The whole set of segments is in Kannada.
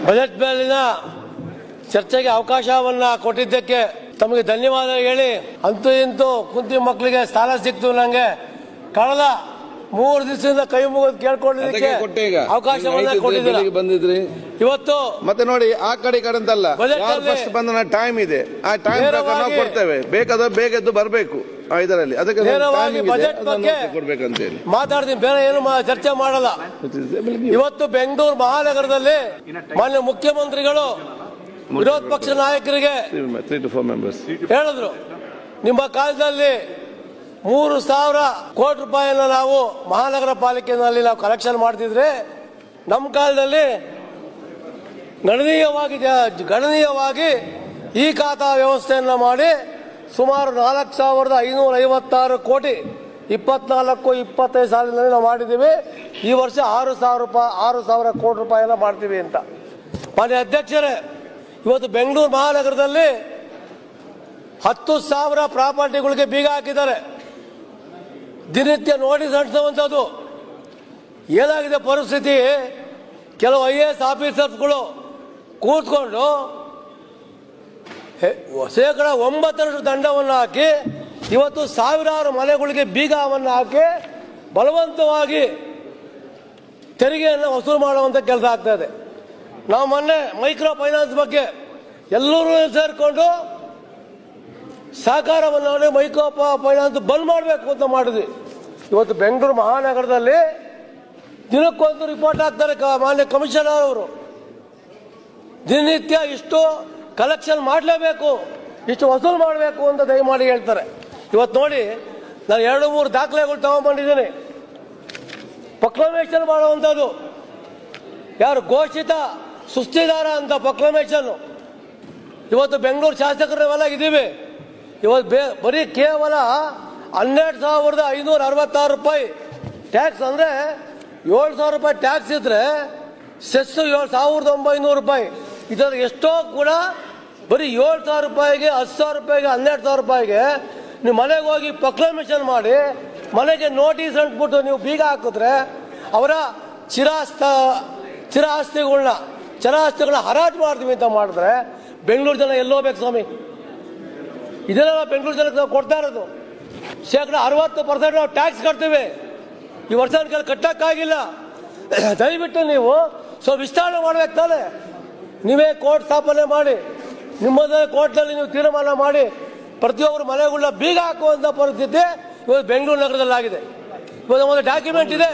ಬಜೆಟ್ ಮೇಲಿನ ಚರ್ಚೆಗೆ ಅವಕಾಶವನ್ನು ಕೊಟ್ಟಿದ್ದಕ್ಕೆ ತಮಗೆ ಧನ್ಯವಾದ ಹೇಳಿ, ಅಂತೂ ಇಂತೂ ಕುಂತಿ ಮಕ್ಕಳಿಗೆ ಸಾಲ ಸಿಕ್ತು. ನಂಗೆ ಕಳೆದ 3 ದಿವಸದಿಂದ ಕೈ ಮುಗಿದು ಕೇಳ್ಕೊಂಡಿದ್ದಕ್ಕೆ ಅವಕಾಶವನ್ನ ಬಂದಿದ್ರಿ. ಇವತ್ತು ಮತ್ತೆ ನೋಡಿ, ಆ ಕಡೆ ಅಂತಲ್ಲ, ಫಸ್ಟ್ ಬಂದ ಟೈಮ್ ಇದೆ, ಆ ಟೈಮ್ ಪ್ರಕಾರ ನಾವು ಕೊಡ್ತೇವೆ. ಬೇಕಾದ್ರೆ ಬೇಗ ಎದ್ದು ಬರಬೇಕು ಇದರಲ್ಲಿ, ಅದಕ್ಕೆ ಬಜೆಟ್ ಬಗ್ಗೆ ಕೊಡ್ಬೇಕಂತ ಹೇಳಿ ಮಾತಾಡ್ತೀನಿ, ಬೇರೆ ಏನು ಚರ್ಚೆ ಮಾಡಲ್ಲ. ಇವತ್ತು ಬೆಂಗಳೂರು ಮಹಾನಗರದಲ್ಲಿ ಮಾನ್ಯ ಮುಖ್ಯಮಂತ್ರಿಗಳು ವಿರೋಧ ಪಕ್ಷ ನಾಯಕರಿಗೆ 3 to 4 members ಹೇಳಿದ್ರು, ನಿಮ್ಮ ಕಾಲದಲ್ಲಿ 3,000 ಕೋಟಿ ರೂಪಾಯಿನ ನಾವು ಮಹಾನಗರ ಪಾಲಿಕೆಯಲ್ಲಿ ನಾವು ಕಲೆಕ್ಷನ್ ಮಾಡ್ತಿದ್ರೆ, ನಮ್ಮ ಕಾಲದಲ್ಲಿ ಗಣನೀಯವಾಗಿ ಈ ಖಾತಾ ವ್ಯವಸ್ಥೆಯನ್ನು ಮಾಡಿ ಸುಮಾರು 4,556 ಕೋಟಿ 24-25 ಸಾಲಿನಲ್ಲಿ ನಾವು ಮಾಡಿದ್ದೀವಿ. ಈ ವರ್ಷ 6,000 ಕೋಟಿ ರೂಪಾಯಿನ ಮಾಡ್ತೀವಿ ಅಂತ. ಮಾನ್ಯ ಅಧ್ಯಕ್ಷರೇ, ಇವತ್ತು ಬೆಂಗಳೂರು ಮಹಾನಗರದಲ್ಲಿ 10,000 ಪ್ರಾಪರ್ಟಿಗಳಿಗೆ ಬೀಗ ಹಾಕಿದ್ದಾರೆ. ದಿನನಿತ್ಯ ನೋಟಿಸ್ ಅಂಟಿಸುವಂಥದ್ದು. ಏನಾಗಿದೆ ಪರಿಸ್ಥಿತಿ, ಕೆಲವು IAS ಆಫೀಸರ್ಸ್ಗಳು ಕೂತ್ಕೊಂಡು ಶೇಕಡ 9% ದಂಡವನ್ನು ಹಾಕಿ ಇವತ್ತು ಸಾವಿರಾರು ಮನೆಗಳಿಗೆ ಬೀಗವನ್ನು ಹಾಕಿ ಬಲವಂತವಾಗಿ ತೆರಿಗೆಯನ್ನು ವಸೂಲು ಮಾಡುವಂಥ ಕೆಲಸ ಆಗ್ತಾ ಇದೆ. ನಾವು ಮೊನ್ನೆ ಮೈಕ್ರೋ ಫೈನಾನ್ಸ್ ಬಗ್ಗೆ ಎಲ್ಲರೂ ಸೇರಿಕೊಂಡು ಸಹಕಾರವನ್ನು ಮೈಕ್ರೋ ಫೈನಾನ್ಸ್ ಬಂದ್ ಮಾಡಬೇಕು ಅಂತ ಮಾಡಿದ್ವಿ. ಇವತ್ತು ಬೆಂಗಳೂರು ಮಹಾನಗರದಲ್ಲಿ ದಿನಕ್ಕೊಂದು ರಿಪೋರ್ಟ್ ಹಾಕ್ತಾರೆ ಮಾನ್ಯ ಕಮಿಷನರ್ ಅವರು. ದಿನನಿತ್ಯ ಇಷ್ಟು ಕಲೆಕ್ಷನ್ ಮಾಡಲೇಬೇಕು, ಇಷ್ಟು ವಸೂಲು ಮಾಡಬೇಕು ಅಂತ ದಯಮಾಡಿ ಹೇಳ್ತಾರೆ. ಇವತ್ತು ನೋಡಿ, ನಾನು 2-3 ದಾಖಲೆಗಳು ತಗೊಂಡ್ಬಂದಿದ್ದೀನಿ. ಪ್ರೊಕ್ಲಮೇಷನ್ ಮಾಡುವಂಥದ್ದು, ಯಾರು ಘೋಷಿತ ಸುಸ್ತಿದಾರ ಅಂತ ಪ್ರೊಕ್ಲಮೇಷನ್. ಇವತ್ತು ಬೆಂಗಳೂರು ಶಾಸಕರೆಲ್ಲ ಇದ್ದೀವಿ. ಇವತ್ತು ಬರೀ ಕೇವಲ 12,566 ರೂಪಾಯಿ ಟ್ಯಾಕ್ಸ್, ಅಂದರೆ 7,000 ರೂಪಾಯಿ ಟ್ಯಾಕ್ಸ್ ಇದ್ರೆ ಸೆಸ್ 7,900 ರೂಪಾಯಿ. ಇದರ ಎಷ್ಟೋ ಕೂಡ ಬರೀ 7,000 ರೂಪಾಯಿಗೆ, 10,000 ರೂಪಾಯಿಗೆ, 12,000 ರೂಪಾಯಿಗೆ ನೀವು ಮನೆಗೆ ಹೋಗಿ ಪ್ರೊಕ್ಲಮೇಷನ್ ಮಾಡಿ ಮನೆಗೆ ನೋಟಿಸ್ ಅಂಟ್ಬಿಟ್ಟು ನೀವು ಬೀಗ ಹಾಕಿದ್ರೆ ಅವರ ಚರಾಸ್ತಿಗಳನ್ನ ಹರಾಜು ಮಾಡ್ತೀವಿ ಅಂತ ಮಾಡಿದ್ರೆ ಬೆಂಗಳೂರು ಜನ ಎಲ್ಲೋಗ್ಬೇಕು ಸ್ವಾಮಿ? ಇದೆಲ್ಲ ಬೆಂಗಳೂರು ಜನಕ್ಕೆ ನಾವು ಕೊಡ್ತಾ ಇರೋದು. ಶೇಕಡ 60% ನಾವು ಟ್ಯಾಕ್ಸ್ ಕಟ್ತೀವಿ. ಈ ವರ್ಷ ಕಟ್ಟಕ್ಕಾಗಿಲ್ಲ. ದಯವಿಟ್ಟು ನೀವು ಸ್ವಲ್ಪ ವಿಸ್ತರಣೆ ಮಾಡ್ಬೇಕು ತಾನೆ. ನೀವೇ ಕೋರ್ಟ್ ಸ್ಥಾಪನೆ ಮಾಡಿ, ನಿಮ್ಮದೇ ಕೋರ್ಟ್ನಲ್ಲಿ ನೀವು ತೀರ್ಮಾನ ಮಾಡಿ ಪ್ರತಿಯೊಬ್ಬರು ಮನೆಗಳನ್ನ ಬೀಗ ಹಾಕುವಂಥ ಪರಿಸ್ಥಿತಿ ಇವತ್ತು ಬೆಂಗಳೂರು ನಗರದಲ್ಲಿ ಆಗಿದೆ. ಇವತ್ತು ಒಂದು ಡಾಕ್ಯುಮೆಂಟ್ ಇದೆ,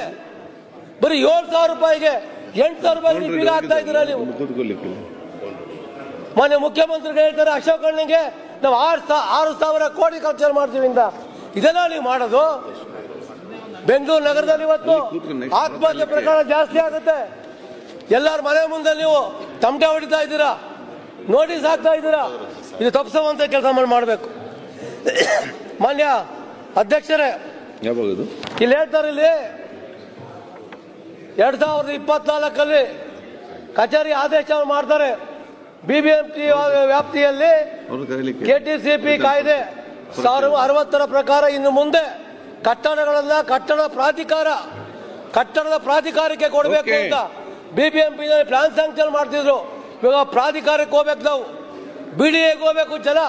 ಬರೀ 7,000 ರೂಪಾಯಿಗೆ 8,000 ರೂಪಾಯಿಗೆ ಬೀಗ ಹಾಕ್ತಾ ಇದ್ದೀರಾ ನೀವು. ಮಾನ್ಯ ಮುಖ್ಯಮಂತ್ರಿಗಳು ಹೇಳ್ತಾರೆ ಅಶೋಕ್ ಅಣ್ಣಂಗೆ ನಾವು 6,000 ಕೋಟಿ ಖರ್ಚು ಮಾಡ್ತೀವಿ ಅಂತ. ಇದೆಲ್ಲ ನೀವು ಮಾಡೋದು? ಬೆಂಗಳೂರು ನಗರದಲ್ಲಿ ಇವತ್ತು ಆತ್ಮಹತ್ಯೆ ಪ್ರಕರಣ ಜಾಸ್ತಿ ಆಗುತ್ತೆ. ಎಲ್ಲರ ಮನೆ ಮುಂದೆ ನೀವು ತಮಟೆ ಹೊಡಿತಾ ಇದ್ದೀರಾ, ನೋಟಿಸ್ ಹಾಕ್ತಾ ಇದ್ದೀರಾ. ಇದು ತಪ್ಪಿಸುವಂತ ಕೆಲಸ ಮಾಡಬೇಕು. ಮಾನ್ಯ ಅಧ್ಯಕ್ಷರೇ, ಇಲ್ಲಿ ಹೇಳ್ತಾರೆ, ಇಲ್ಲಿ 2024 ಕಚೇರಿ ಆದೇಶ ಮಾಡ್ತಾರೆ. BBMP ವ್ಯಾಪ್ತಿಯಲ್ಲಿ KTCP ಕಾಯ್ದೆ 60 ಪ್ರಕಾರ ಇನ್ನು ಮುಂದೆ ಕಟ್ಟಡಗಳನ್ನ ಕಟ್ಟಡದ ಪ್ರಾಧಿಕಾರಕ್ಕೆ ಕೊಡಬೇಕು ಅಂತ BBMP ಪ್ಲಾನ್ ಸ್ಯಾಂಕ್ಷನ್ ಮಾಡ್ತಿದ್ರು. ಇವಾಗ ಪ್ರಾಧಿಕಾರಕ್ಕೆ ಹೋಗ್ಬೇಕು, ನಾವು BDAಗೆ ಹೋಗ್ಬೇಕು. ಜನ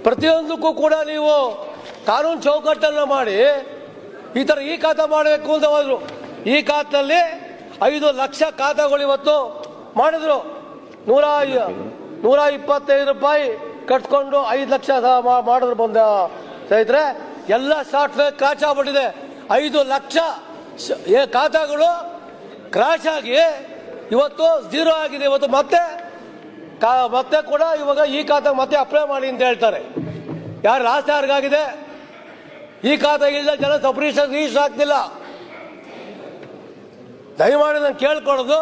ಪ್ರತಿಯೊಂದಕ್ಕೂ ಕೂಡ ನೀವು ಕಾನೂನು ಚೌಕಟ್ಟನ್ನು ಮಾಡಿ ಈ ಥರ ಈ ಖಾತಾ ಮಾಡಬೇಕು ಅಂತ ಹೋದ್ರು. ಈ ಖಾತೆಯಲ್ಲಿ 5 ಲಕ್ಷ ಖಾತಾಗಳು ಇವತ್ತು ಮಾಡಿದ್ರು. 125 ರೂಪಾಯಿ ಕಟ್ಕೊಂಡು 5 ಲಕ್ಷ ಮಾಡಿದ್ರು. ಬಂದ ಸ್ನೇಹಿತರೆ, ಎಲ್ಲ ಸಾಫ್ಟ್ವೇರ್ ಕ್ರಾಶ್ ಆಗ್ಬಿಟ್ಟಿದೆ. 5 ಲಕ್ಷ ಖಾತಾಗಳು ಕ್ರಾಶ್ ಆಗಿ ಇವತ್ತು 0 ಆಗಿದೆ. ಇವತ್ತು ಮತ್ತೆ ಕೂಡ ಇವಾಗ ಈ ಖಾತಾ ಮತ್ತೆ ಅಪ್ಲೈ ಮಾಡಿ ಅಂತ ಹೇಳ್ತಾರೆ. ಯಾರು ಲಾಸ್ಟ್ ಯಾರಿಗಾಗಿದೆ? ಈ ಖಾತಾ ಇಲ್ಲ, ಜನ ರಿಜಿಸ್ಟರ್ ಆಗ್ತಿಲ್ಲ. ದಯಮಾಡಿ ನಾನು ಕೇಳ್ಕೊಳ್ಳೋದು,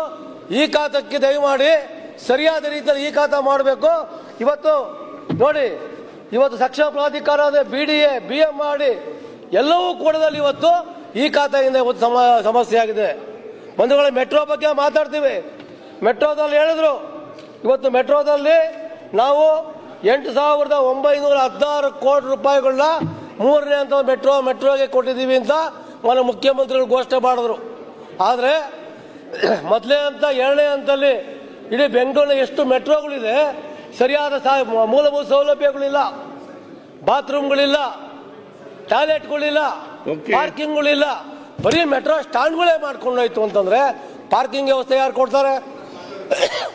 ಈ ಖಾತಕ್ಕೆ ದಯಮಾಡಿ ಸರಿಯಾದ ರೀತಿಯಲ್ಲಿ ಈ ಖಾತಾ ಮಾಡಬೇಕು. ಇವತ್ತು ನೋಡಿ, ಇವತ್ತು ಸಕ್ಷಮ ಪ್ರಾಧಿಕಾರ BDA BM ಮಾಡಿ ಎಲ್ಲವೂ ಕೂಡದಲ್ಲಿ ಇವತ್ತು ಈ ಖಾತೆಯಿಂದ ಇವತ್ತು ಸಮಸ್ಯೆ ಆಗಿದೆ. ಬಂಧುಗಳೇ, ಮೆಟ್ರೋ ಬಗ್ಗೆ ಮಾತಾಡ್ತೀವಿ. ಮೆಟ್ರೋದಲ್ಲಿ ಹೇಳಿದ್ರು, ಇವತ್ತು ಮೆಟ್ರೋದಲ್ಲಿ ನಾವು 8,916 ಕೋಟಿ ರೂಪಾಯಿಗಳನ್ನ 3ನೇ ಹಂತದ ಮೆಟ್ರೋಗೆ ಕೊಟ್ಟಿದ್ದೀವಿ ಅಂತ ಮಾನ್ಯ ಮುಖ್ಯಮಂತ್ರಿಗಳು ಘೋಷಣೆ ಮಾಡಿದ್ರು. ಆದರೆ ಮೊದಲೇ ಅಂತ ಎರಡನೇ ಹಂತದಲ್ಲಿ ಇಡೀ ಬೆಂಗಳೂರಿನ ಎಷ್ಟು ಮೆಟ್ರೋಗಳಿದೆ, ಸರಿಯಾದ ಮೂಲಭೂತ ಸೌಲಭ್ಯಗಳಿಲ್ಲ, ಬಾತ್ರೂಮ್ಗಳಿಲ್ಲ, ಟಾಯ್ಲೆಟ್ಗಳಿಲ್ಲ, ಪಾರ್ಕಿಂಗ್ಗಳಿಲ್ಲ. ಬರೀ ಮೆಟ್ರೋ ಸ್ಟ್ಯಾಂಡ್ಗಳೇ ಮಾಡ್ಕೊಂಡೋಯ್ತು ಅಂತಂದ್ರೆ ಪಾರ್ಕಿಂಗ್ ವ್ಯವಸ್ಥೆ ಯಾರು ಕೊಡ್ತಾರೆ?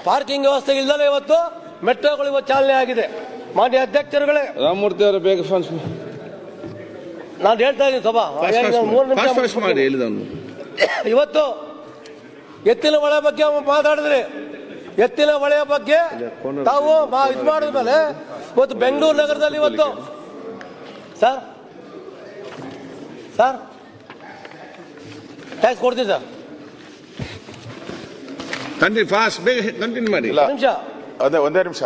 ಪಾರ್ಕಿಂಗ್ ವ್ಯವಸ್ಥೆ ಇಲ್ಲದೆ ಇವತ್ತು ಮೆಟ್ರೋಗಳು ಇವತ್ತು ಚಾಲನೆ ಆಗಿದೆ. ಮಾನ್ಯ ಅಧ್ಯಕ್ಷರುಗಳೇ, ರಾಮಮೂರ್ತಿ ಅವರು ಬೇಗ ನಾನು ಹೇಳ್ತಾ ಇದ್ದೀನಿ ಸಭಾ 3 ನಿಮಿಷ ಮಾಡಿ. ಇವತ್ತು ಎತ್ತಿನ ಹೊಳೆ ಬಗ್ಗೆ ಮಾತಾಡಿದ್ರಿ. ಎತ್ತಿನ ಹೊಳೆಯ ಬಗ್ಗೆ ತಾವು ಇದು ಮಾಡಿದ್ಮೇಲೆ ಇವತ್ತು ಬೆಂಗಳೂರು ನಗರದಲ್ಲಿ ಇವತ್ತು ಸರ್ ಟ್ಯಾಕ್ಸ್ ಕೊಡ್ತೀವಿ ಸರ್. ಫಾಸ್ಟ್ ಬೇಗ ಕಂಟಿನ್ಯೂ ಮಾಡಿ. ನಿಮಿಷ ಒಂದೇ ನಿಮಿಷ.